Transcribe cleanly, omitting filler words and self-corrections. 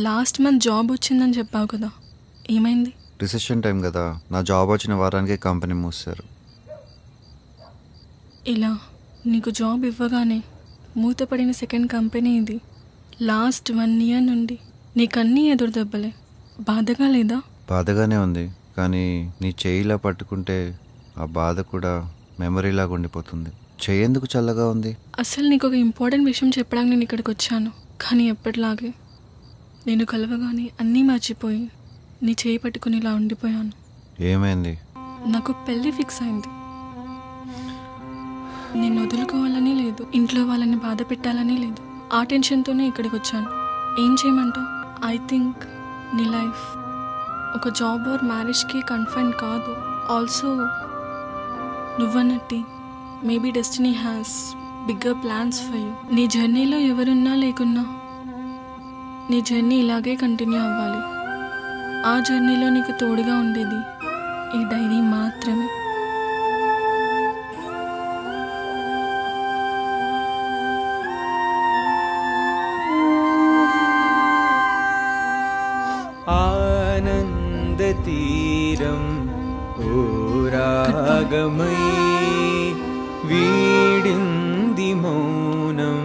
Last month job వచ్చిందని చెప్పావు కదా, ఏమైంది? రిసెషన్ టైం కదా, నా జాబ్ వచ్చిన వారానికి కంపెనీ మూసారు. ఇలా నీకు జాబ్ ఇవ్వగానే మూతపడిన సెకండ్ కంపెనీ ఇది. లాస్ట్ 1 year నుండి నీకన్నీ ఎదురు దెబ్బలే. బాధగా లేదా? బాధగానే ఉంది, కానీ నీ చేయిలా పట్టుకుంటే ఆ బాధ కూడా మెమరీలాగా ఉండిపోతుంది. చెయ్యి ఎందుకు చల్లగా ఉంది? అసలు నీకు ఒక ఇంపార్టెంట్ విషయం చెప్పడానికి నేను ఇక్కడికి వచ్చాను, కానీ ఎప్పటిలాగే నేను కలవగానే అన్నీ మర్చిపోయి నీ చేయి పట్టుకుని ఇలా ఉండిపోయాను. ఏమైంది? నాకు పెళ్ళి ఫిక్స్ అయింది. నేను వదులుకోవాలని లేదు, ఇంట్లో వాళ్ళని బాధ పెట్టాలని లేదు. ఆ టెన్షన్తోనే ఇక్కడికి వచ్చాను. ఏం చేయమంటావు? ఐ థింక్ నీ లైఫ్ ఒక జాబ్ ఆర్ మ్యారేజ్కి కన్ఫైన్ కాదు. ఆల్సో నువ్వన్నట్టు maybe destiny has bigger plans for you. నీ జర్నీలో ఎవరున్నా లేకున్నా నీ జర్నీ ఇలాగే కంటిన్యూ అవ్వాలి. ఆ జర్నీలో నీకు తోడుగా ఉండేది ఈ డైరీ మాత్రమే. ఆనంద తీరం ఓ రాగమై వీడింది మౌనం